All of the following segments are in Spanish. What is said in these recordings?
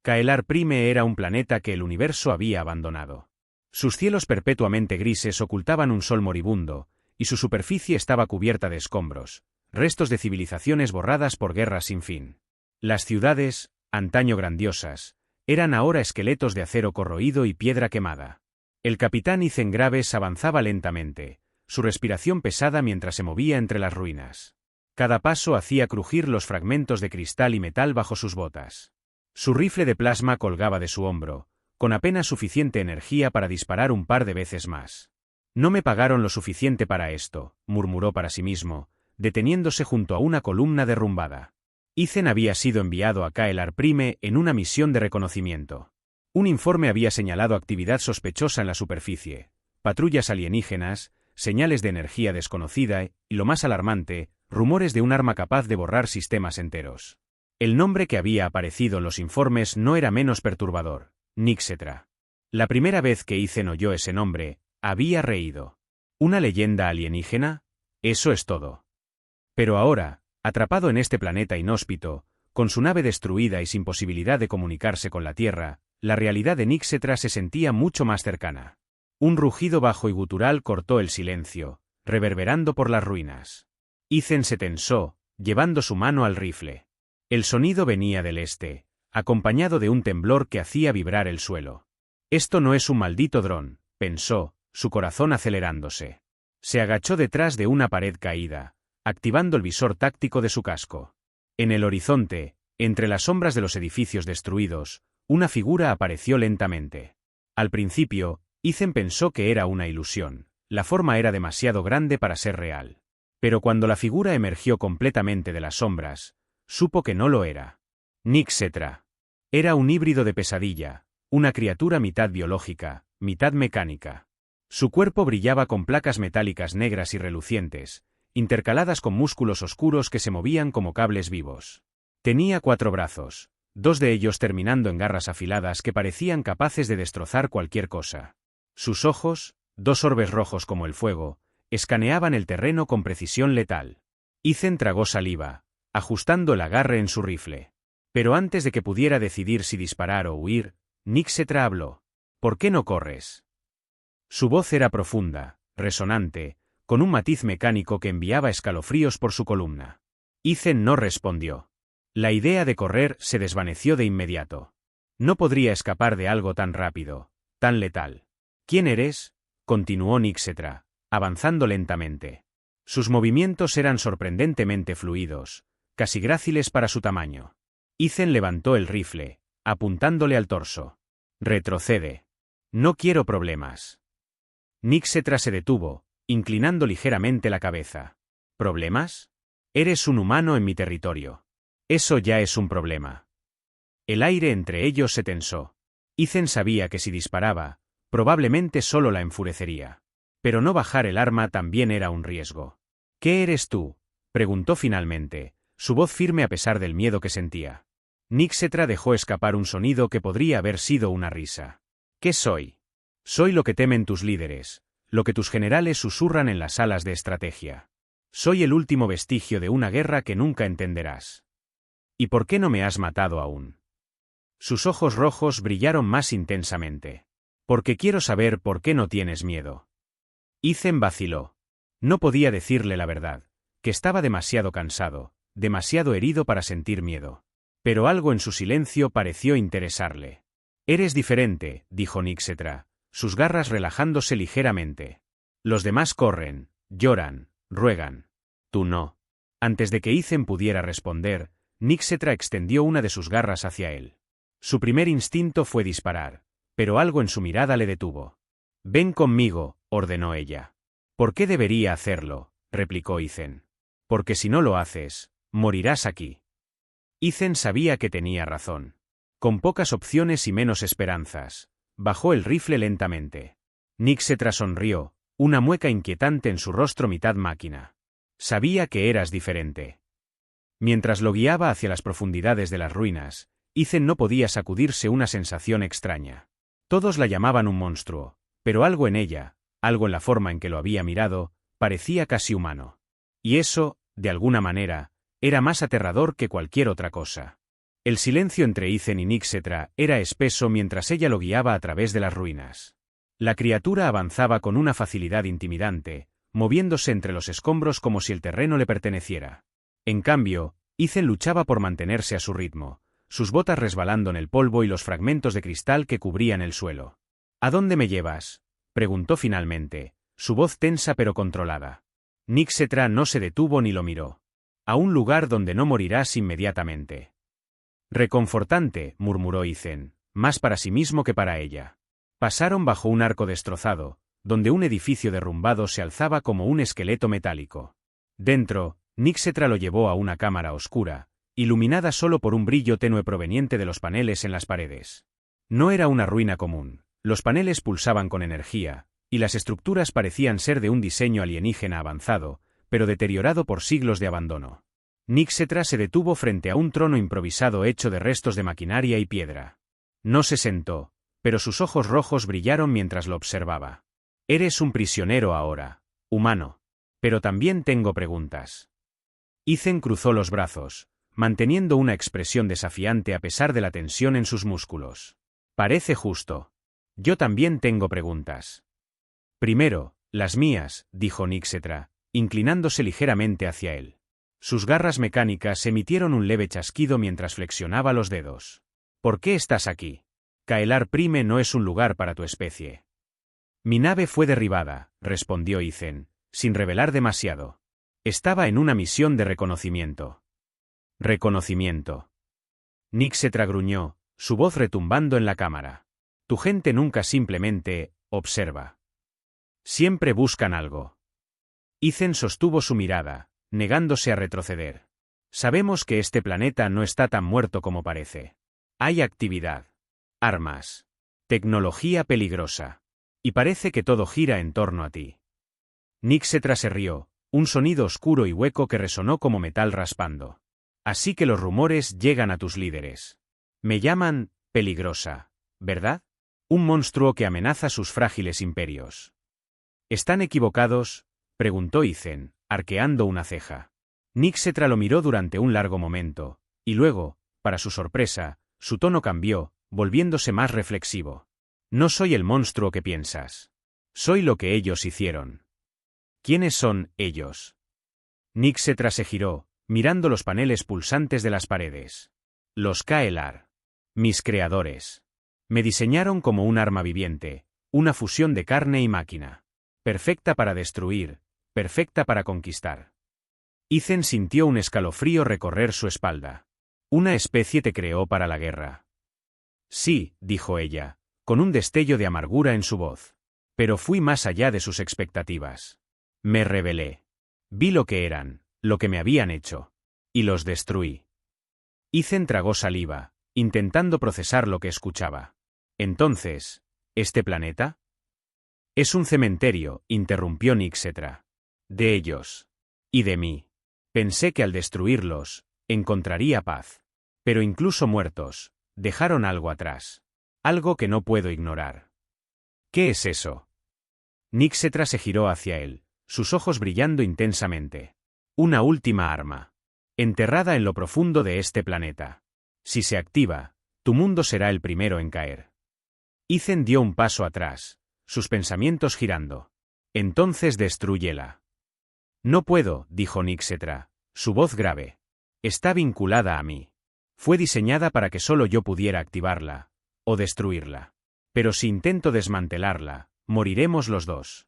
Kaelar Prime era un planeta que el universo había abandonado. Sus cielos perpetuamente grises ocultaban un sol moribundo, y su superficie estaba cubierta de escombros, restos de civilizaciones borradas por guerras sin fin. Las ciudades, antaño grandiosas, eran ahora esqueletos de acero corroído y piedra quemada. El capitán Ethan Graves avanzaba lentamente, su respiración pesada mientras se movía entre las ruinas. Cada paso hacía crujir los fragmentos de cristal y metal bajo sus botas. Su rifle de plasma colgaba de su hombro, con apenas suficiente energía para disparar un par de veces más. No me pagaron lo suficiente para esto, murmuró para sí mismo, deteniéndose junto a una columna derrumbada. Ethan había sido enviado a Kaelar Prime en una misión de reconocimiento. Un informe había señalado actividad sospechosa en la superficie, patrullas alienígenas, señales de energía desconocida y, lo más alarmante, rumores de un arma capaz de borrar sistemas enteros. El nombre que había aparecido en los informes no era menos perturbador, Nixetra. La primera vez que Ethan oyó ese nombre, había reído. ¿Una leyenda alienígena? Eso es todo. Pero ahora, atrapado en este planeta inhóspito, con su nave destruida y sin posibilidad de comunicarse con la Tierra, la realidad de Nixetra se sentía mucho más cercana. Un rugido bajo y gutural cortó el silencio, reverberando por las ruinas. Ethan se tensó, llevando su mano al rifle. El sonido venía del este, acompañado de un temblor que hacía vibrar el suelo. Esto no es un maldito dron, pensó, su corazón acelerándose. Se agachó detrás de una pared caída, activando el visor táctico de su casco. En el horizonte, entre las sombras de los edificios destruidos, una figura apareció lentamente. Al principio, Ethan pensó que era una ilusión, la forma era demasiado grande para ser real. Pero cuando la figura emergió completamente de las sombras, supo que no lo era. Nixetra. Era un híbrido de pesadilla, una criatura mitad biológica, mitad mecánica. Su cuerpo brillaba con placas metálicas negras y relucientes, intercaladas con músculos oscuros que se movían como cables vivos. Tenía 4 brazos, 2 de ellos terminando en garras afiladas que parecían capaces de destrozar cualquier cosa. Sus ojos, 2 orbes rojos como el fuego, escaneaban el terreno con precisión letal. Ethan tragó saliva, ajustando el agarre en su rifle. Pero antes de que pudiera decidir si disparar o huir, Nixetra habló. ¿Por qué no corres? Su voz era profunda, resonante, con un matiz mecánico que enviaba escalofríos por su columna. Ethan no respondió. La idea de correr se desvaneció de inmediato. No podría escapar de algo tan rápido, tan letal. ¿Quién eres? Continuó Nixetra, avanzando lentamente. Sus movimientos eran sorprendentemente fluidos, casi gráciles para su tamaño. Ethan levantó el rifle, apuntándole al torso. Retrocede. No quiero problemas. Nixetra se detuvo, inclinando ligeramente la cabeza. ¿Problemas? Eres un humano en mi territorio. Eso ya es un problema. El aire entre ellos se tensó. Ethan sabía que si disparaba, probablemente solo la enfurecería. Pero no bajar el arma también era un riesgo. ¿Qué eres tú? Preguntó finalmente, su voz firme a pesar del miedo que sentía. Nixetra dejó escapar un sonido que podría haber sido una risa. ¿Qué soy? Soy lo que temen tus líderes, lo que tus generales susurran en las salas de estrategia. Soy el último vestigio de una guerra que nunca entenderás. ¿Y por qué no me has matado aún? Sus ojos rojos brillaron más intensamente. Porque quiero saber por qué no tienes miedo. Ethan vaciló. No podía decirle la verdad, que estaba demasiado cansado, demasiado herido para sentir miedo. Pero algo en su silencio pareció interesarle. Eres diferente, dijo Nixetra, sus garras relajándose ligeramente. Los demás corren, lloran, ruegan. Tú no. Antes de que Ethan pudiera responder, Nixetra extendió una de sus garras hacia él. Su primer instinto fue disparar, pero algo en su mirada le detuvo. Ven conmigo, ordenó ella. ¿Por qué debería hacerlo? Replicó Ethan. Porque si no lo haces, morirás aquí. Ethan sabía que tenía razón. Con pocas opciones y menos esperanzas, bajó el rifle lentamente. Nixetra sonrió, una mueca inquietante en su rostro mitad máquina. Sabía que eras diferente. Mientras lo guiaba hacia las profundidades de las ruinas, Ethan no podía sacudirse una sensación extraña. Todos la llamaban un monstruo, pero algo en ella, algo en la forma en que lo había mirado, parecía casi humano. Y eso, de alguna manera, era más aterrador que cualquier otra cosa. El silencio entre Ethan y Nixetra era espeso mientras ella lo guiaba a través de las ruinas. La criatura avanzaba con una facilidad intimidante, moviéndose entre los escombros como si el terreno le perteneciera. En cambio, Ethan luchaba por mantenerse a su ritmo, sus botas resbalando en el polvo y los fragmentos de cristal que cubrían el suelo. ¿A dónde me llevas?, preguntó finalmente, su voz tensa pero controlada. Nixetra no se detuvo ni lo miró. A un lugar donde no morirás inmediatamente. Reconfortante, murmuró Ethan, más para sí mismo que para ella. Pasaron bajo un arco destrozado, donde un edificio derrumbado se alzaba como un esqueleto metálico. Dentro, Nixetra lo llevó a una cámara oscura, iluminada solo por un brillo tenue proveniente de los paneles en las paredes. No era una ruina común, los paneles pulsaban con energía, y las estructuras parecían ser de un diseño alienígena avanzado, pero deteriorado por siglos de abandono. Nixetra se detuvo frente a un trono improvisado hecho de restos de maquinaria y piedra. No se sentó, pero sus ojos rojos brillaron mientras lo observaba. Eres un prisionero ahora, humano. Pero también tengo preguntas. Ethan cruzó los brazos, manteniendo una expresión desafiante a pesar de la tensión en sus músculos. Parece justo. Yo también tengo preguntas. Primero, las mías, dijo Nixetra, inclinándose ligeramente hacia él. Sus garras mecánicas emitieron un leve chasquido mientras flexionaba los dedos. ¿Por qué estás aquí? Kaelar Prime no es un lugar para tu especie. Mi nave fue derribada, respondió Ethan, sin revelar demasiado. Estaba en una misión de reconocimiento. Reconocimiento. Nixetra gruñó, su voz retumbando en la cámara. Tu gente nunca simplemente observa. Siempre buscan algo. Ethan sostuvo su mirada, negándose a retroceder. Sabemos que este planeta no está tan muerto como parece. Hay actividad. Armas. Tecnología peligrosa. Y parece que todo gira en torno a ti. Nixetra se rió, un sonido oscuro y hueco que resonó como metal raspando. Así que los rumores llegan a tus líderes. Me llaman peligrosa, ¿verdad? Un monstruo que amenaza sus frágiles imperios. ¿Están equivocados?, preguntó Ethan, arqueando una ceja. Nixetra lo miró durante un largo momento, y luego, para su sorpresa, su tono cambió, volviéndose más reflexivo. No soy el monstruo que piensas. Soy lo que ellos hicieron. ¿Quiénes son ellos? Nixetra se giró, mirando los paneles pulsantes de las paredes. Los Kaelar. Mis creadores. Me diseñaron como un arma viviente, una fusión de carne y máquina. Perfecta para destruir, perfecta para conquistar. Ethan sintió un escalofrío recorrer su espalda. Una especie te creó para la guerra. Sí, dijo ella, con un destello de amargura en su voz. Pero fui más allá de sus expectativas. Me rebelé. Vi lo que eran, lo que me habían hecho. Y los destruí. Ethan tragó saliva, intentando procesar lo que escuchaba. Entonces, ¿este planeta? Es un cementerio, interrumpió Nixetra. De ellos. Y de mí. Pensé que al destruirlos, encontraría paz. Pero incluso muertos, dejaron algo atrás. Algo que no puedo ignorar. ¿Qué es eso? Nixetra se giró hacia él, sus ojos brillando intensamente. Una última arma. Enterrada en lo profundo de este planeta. Si se activa, tu mundo será el primero en caer. Ethan dio un paso atrás, sus pensamientos girando. Entonces destrúyela. No puedo, dijo Nixetra, su voz grave. Está vinculada a mí. Fue diseñada para que solo yo pudiera activarla, o destruirla. Pero si intento desmantelarla, moriremos los dos.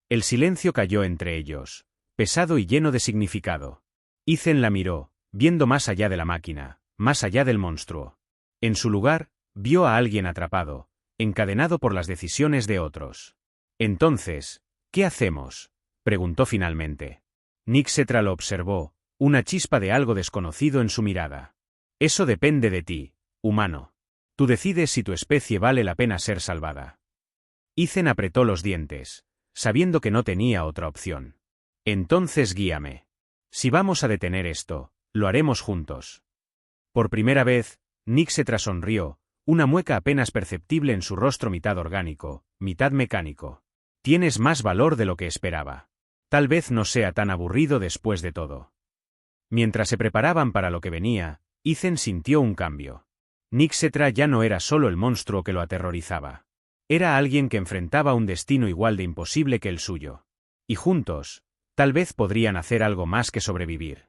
El silencio cayó entre ellos, pesado y lleno de significado. Ethan la miró, viendo más allá de la máquina, más allá del monstruo. En su lugar, vio a alguien atrapado, encadenado por las decisiones de otros. Entonces, ¿qué hacemos?, preguntó finalmente. Nixetra lo observó, una chispa de algo desconocido en su mirada. Eso depende de ti, humano. Tú decides si tu especie vale la pena ser salvada. Ethan apretó los dientes, sabiendo que no tenía otra opción. Entonces guíame. Si vamos a detener esto, lo haremos juntos. Por primera vez, Nixetra sonrió, una mueca apenas perceptible en su rostro mitad orgánico, mitad mecánico. Tienes más valor de lo que esperaba. Tal vez no sea tan aburrido después de todo. Mientras se preparaban para lo que venía, Ethan sintió un cambio. Nixetra ya no era solo el monstruo que lo aterrorizaba. Era alguien que enfrentaba un destino igual de imposible que el suyo. Y juntos, tal vez podrían hacer algo más que sobrevivir.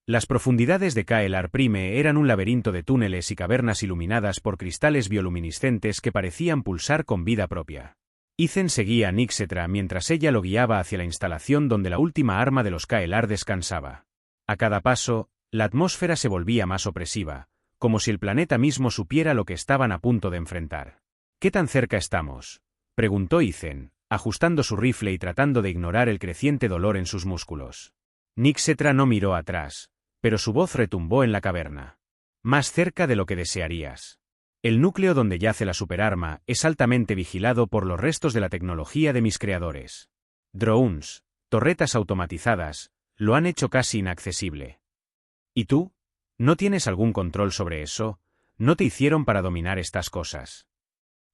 Las profundidades de Kaelar Prime eran un laberinto de túneles y cavernas iluminadas por cristales bioluminiscentes que parecían pulsar con vida propia. Ethan seguía a Nixetra mientras ella lo guiaba hacia la instalación donde la última arma de los Kaelar descansaba. A cada paso, la atmósfera se volvía más opresiva, como si el planeta mismo supiera lo que estaban a punto de enfrentar. ¿Qué tan cerca estamos?, preguntó Ethan, ajustando su rifle y tratando de ignorar el creciente dolor en sus músculos. Nixetra no miró atrás, pero su voz retumbó en la caverna. Más cerca de lo que desearías. El núcleo donde yace la superarma es altamente vigilado por los restos de la tecnología de mis creadores. Drones, torretas automatizadas, lo han hecho casi inaccesible. ¿Y tú? ¿No tienes algún control sobre eso? ¿No te hicieron para dominar estas cosas?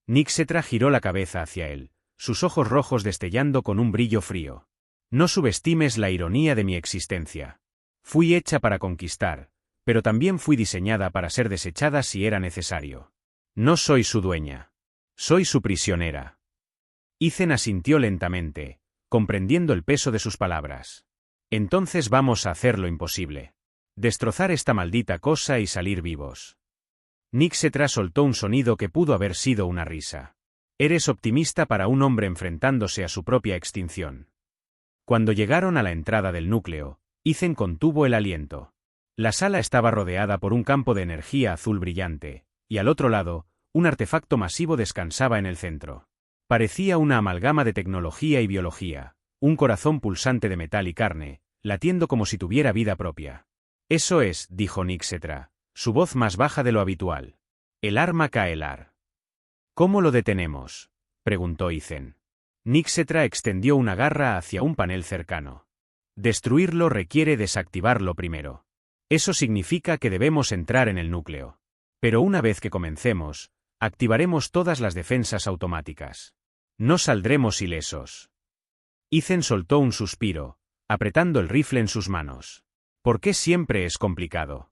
Nixetra giró la cabeza hacia él, sus ojos rojos destellando con un brillo frío. No subestimes la ironía de mi existencia. Fui hecha para conquistar, pero también fui diseñada para ser desechada si era necesario. No soy su dueña. Soy su prisionera. Ethan asintió lentamente, comprendiendo el peso de sus palabras. Entonces vamos a hacer lo imposible. Destrozar esta maldita cosa y salir vivos. Nixetra soltó un sonido que pudo haber sido una risa. Eres optimista para un hombre enfrentándose a su propia extinción. Cuando llegaron a la entrada del núcleo, Ethan contuvo el aliento. La sala estaba rodeada por un campo de energía azul brillante, y al otro lado, un artefacto masivo descansaba en el centro. Parecía una amalgama de tecnología y biología, un corazón pulsante de metal y carne, latiendo como si tuviera vida propia. Eso es, dijo Nixetra, su voz más baja de lo habitual. El arma Kaelar. ¿Cómo lo detenemos?, preguntó Ethan. Nixetra extendió una garra hacia un panel cercano. Destruirlo requiere desactivarlo primero. Eso significa que debemos entrar en el núcleo. Pero una vez que comencemos, activaremos todas las defensas automáticas. No saldremos ilesos. Ethan soltó un suspiro, apretando el rifle en sus manos. ¿Por qué siempre es complicado?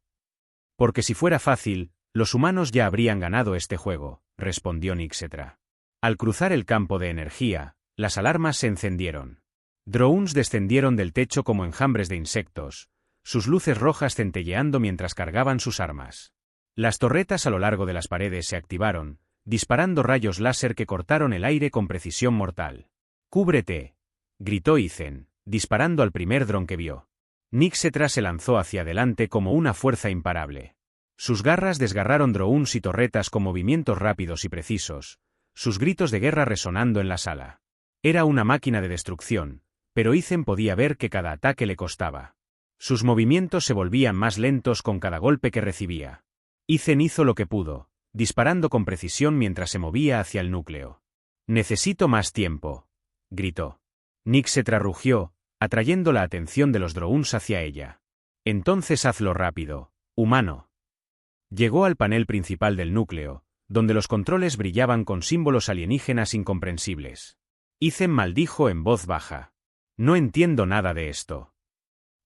Porque si fuera fácil, los humanos ya habrían ganado este juego, respondió Nixetra. Al cruzar el campo de energía, las alarmas se encendieron. Drones descendieron del techo como enjambres de insectos, sus luces rojas centelleando mientras cargaban sus armas. Las torretas a lo largo de las paredes se activaron, disparando rayos láser que cortaron el aire con precisión mortal. ¡Cúbrete!, gritó Ethan, disparando al primer dron que vio. Nixetra se lanzó hacia adelante como una fuerza imparable. Sus garras desgarraron drones y torretas con movimientos rápidos y precisos, sus gritos de guerra resonando en la sala. Era una máquina de destrucción, pero Ethan podía ver que cada ataque le costaba. Sus movimientos se volvían más lentos con cada golpe que recibía. Ethan hizo lo que pudo, disparando con precisión mientras se movía hacia el núcleo. «Necesito más tiempo», gritó. Nixetra rugió, atrayendo la atención de los drones hacia ella. «Entonces hazlo rápido, humano». Llegó al panel principal del núcleo, donde los controles brillaban con símbolos alienígenas incomprensibles. Ethan maldijo en voz baja. «No entiendo nada de esto».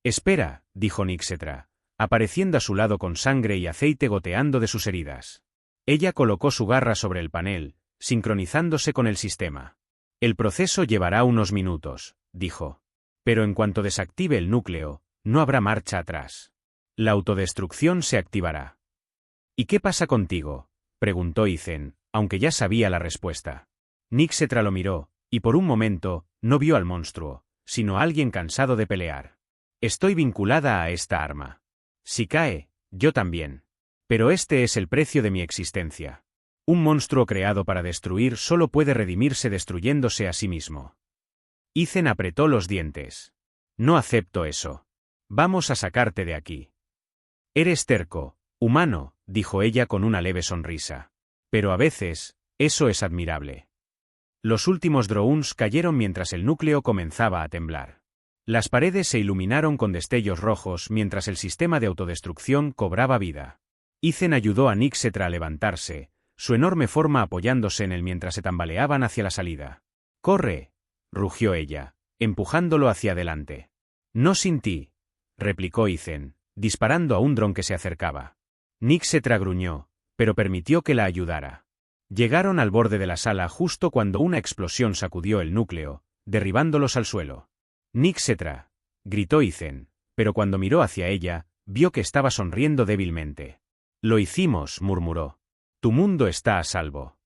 «Espera», dijo Nixetra, apareciendo a su lado con sangre y aceite goteando de sus heridas. Ella colocó su garra sobre el panel, sincronizándose con el sistema. «El proceso llevará unos minutos», dijo. «Pero en cuanto desactive el núcleo, no habrá marcha atrás. La autodestrucción se activará». «¿Y qué pasa contigo?», preguntó Ethan, aunque ya sabía la respuesta. Nixetra lo miró, y por un momento, no vio al monstruo, sino a alguien cansado de pelear. «Estoy vinculada a esta arma. Si cae, yo también. Pero este es el precio de mi existencia. Un monstruo creado para destruir solo puede redimirse destruyéndose a sí mismo». Ethan apretó los dientes. «No acepto eso. Vamos a sacarte de aquí». «Eres terco, humano», dijo ella con una leve sonrisa. «Pero a veces, eso es admirable». Los últimos drones cayeron mientras el núcleo comenzaba a temblar. Las paredes se iluminaron con destellos rojos mientras el sistema de autodestrucción cobraba vida. Ethan ayudó a Nixetra a levantarse, su enorme forma apoyándose en él mientras se tambaleaban hacia la salida. «¡Corre!», rugió ella, empujándolo hacia adelante. «No sin ti», replicó Ethan, disparando a un dron que se acercaba. Nixetra gruñó, pero permitió que la ayudara. Llegaron al borde de la sala justo cuando una explosión sacudió el núcleo, derribándolos al suelo. Nixetra, gritó Ethan, pero cuando miró hacia ella, vio que estaba sonriendo débilmente. Lo hicimos, murmuró. Tu mundo está a salvo.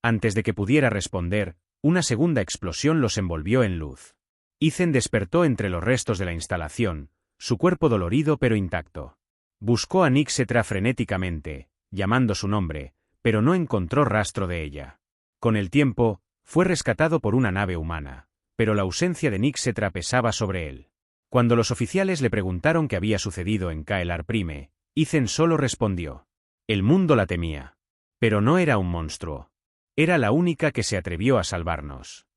Antes de que pudiera responder, una segunda explosión los envolvió en luz. Ethan despertó entre los restos de la instalación, su cuerpo dolorido pero intacto. Buscó a Nixetra frenéticamente, llamando su nombre, pero no encontró rastro de ella. Con el tiempo, fue rescatado por una nave humana, pero la ausencia de Nixetra pesaba sobre él. Cuando los oficiales le preguntaron qué había sucedido en Kaelar Prime, Ethan solo respondió: el mundo la temía. Pero no era un monstruo. Era la única que se atrevió a salvarnos.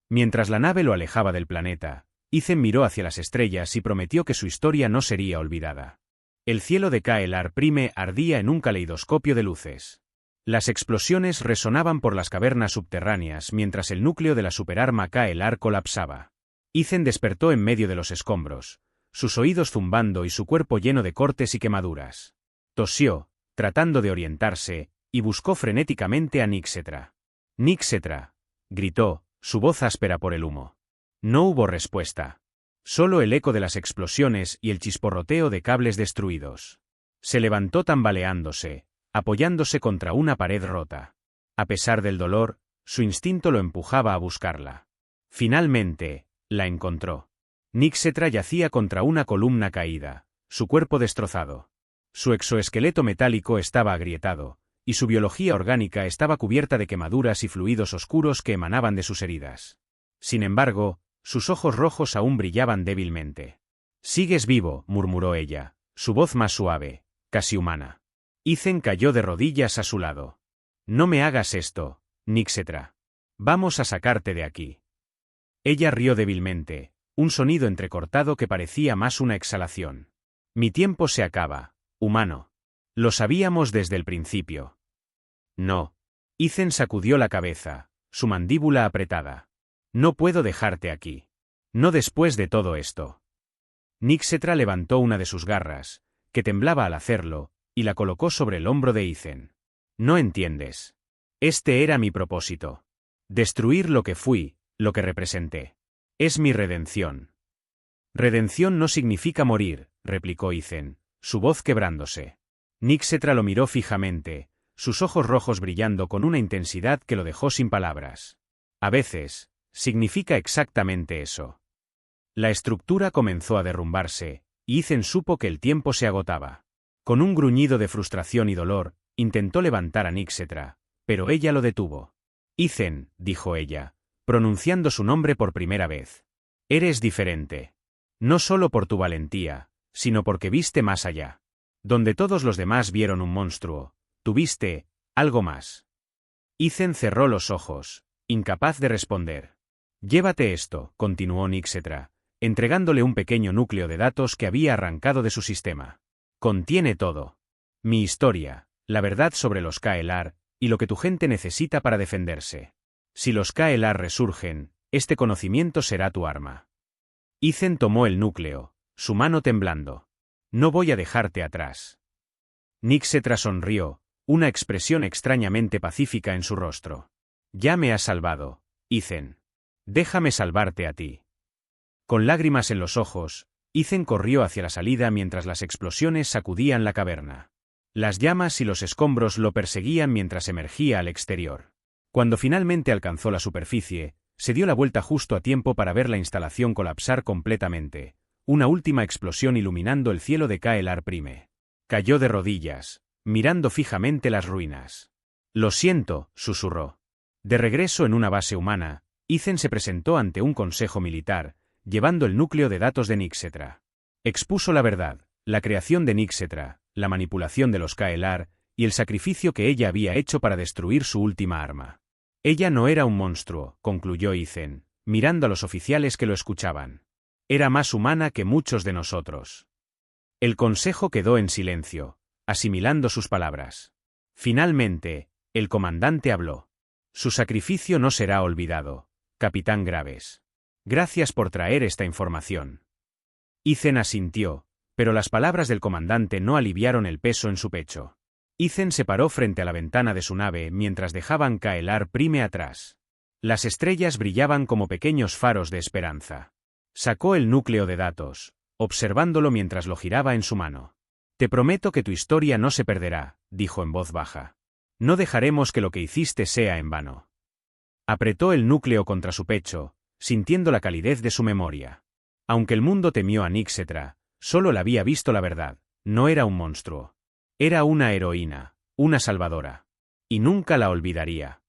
Mientras la nave lo alejaba del planeta, Ethan miró hacia las estrellas y prometió que su historia no sería olvidada. El cielo de Kaelar Prime ardía en un caleidoscopio de luces. Las explosiones resonaban por las cavernas subterráneas mientras el núcleo de la superarma Kaelar colapsaba. Ethan despertó en medio de los escombros, sus oídos zumbando y su cuerpo lleno de cortes y quemaduras. Tosió, tratando de orientarse, y buscó frenéticamente a Nixetra. «Nixetra», gritó, su voz áspera por el humo. No hubo respuesta. Solo el eco de las explosiones y el chisporroteo de cables destruidos. Se levantó tambaleándose, apoyándose contra una pared rota. A pesar del dolor, su instinto lo empujaba a buscarla. Finalmente, la encontró. Nixetra yacía contra una columna caída, su cuerpo destrozado. Su exoesqueleto metálico estaba agrietado, y su biología orgánica estaba cubierta de quemaduras y fluidos oscuros que emanaban de sus heridas. Sin embargo, sus ojos rojos aún brillaban débilmente. «Sigues vivo», murmuró ella, su voz más suave, casi humana. Ethan cayó de rodillas a su lado. «No me hagas esto, Nixetra. Vamos a sacarte de aquí». Ella rió débilmente, un sonido entrecortado que parecía más una exhalación. «Mi tiempo se acaba, humano. Lo sabíamos desde el principio». «No». Ethan sacudió la cabeza, su mandíbula apretada. «No puedo dejarte aquí. No después de todo esto». Nixetra levantó una de sus garras, que temblaba al hacerlo, y la colocó sobre el hombro de Ethan. «No entiendes. Este era mi propósito. Destruir lo que fui, lo que representé. Es mi redención». «Redención no significa morir», replicó Ethan, su voz quebrándose. Nixetra lo miró fijamente, sus ojos rojos brillando con una intensidad que lo dejó sin palabras. «A veces, significa exactamente eso». La estructura comenzó a derrumbarse, y Ethan supo que el tiempo se agotaba. Con un gruñido de frustración y dolor, intentó levantar a Nixetra, pero ella lo detuvo. «Ethan», dijo ella, pronunciando su nombre por primera vez. «Eres diferente. No solo por tu valentía, sino porque viste más allá. Donde todos los demás vieron un monstruo, tú viste algo más». Ethan cerró los ojos, incapaz de responder. «Llévate esto», continuó Nixetra, entregándole un pequeño núcleo de datos que había arrancado de su sistema. «Contiene todo. Mi historia, la verdad sobre los Kaelar, y lo que tu gente necesita para defenderse. Si los Kaelar resurgen, este conocimiento será tu arma». Ethan tomó el núcleo, su mano temblando. «No voy a dejarte atrás». Nixetra sonrió, una expresión extrañamente pacífica en su rostro. «Ya me has salvado, Ethan. Déjame salvarte a ti». Con lágrimas en los ojos, Ethan corrió hacia la salida mientras las explosiones sacudían la caverna. Las llamas y los escombros lo perseguían mientras emergía al exterior. Cuando finalmente alcanzó la superficie, se dio la vuelta justo a tiempo para ver la instalación colapsar completamente, una última explosión iluminando el cielo de Kaelar Prime. Cayó de rodillas, mirando fijamente las ruinas. «Lo siento», susurró. De regreso en una base humana, Ethan se presentó ante un consejo militar, llevando el núcleo de datos de Nixetra. Expuso la verdad, la creación de Nixetra, la manipulación de los Kaelar, y el sacrificio que ella había hecho para destruir su última arma. Ella no era un monstruo, concluyó Ethan, mirando a los oficiales que lo escuchaban. Era más humana que muchos de nosotros. El consejo quedó en silencio, asimilando sus palabras. Finalmente, el comandante habló. «Su sacrificio no será olvidado, Capitán Graves. Gracias por traer esta información». Ethan asintió, Pero las palabras del comandante no aliviaron el peso en su pecho. Ethan se paró frente a la ventana de su nave mientras dejaban caer prime atrás. Las estrellas brillaban como pequeños faros de esperanza. Sacó el núcleo de datos, observándolo mientras lo giraba en su mano. Te prometo que tu historia no se perderá, dijo en voz baja. No dejaremos que lo que hiciste sea en vano. Apretó el núcleo contra su pecho, sintiendo la calidez de su memoria. Aunque el mundo temió a Nixetra, solo la había visto la verdad, no era un monstruo. Era una heroína, una salvadora. Y nunca la olvidaría.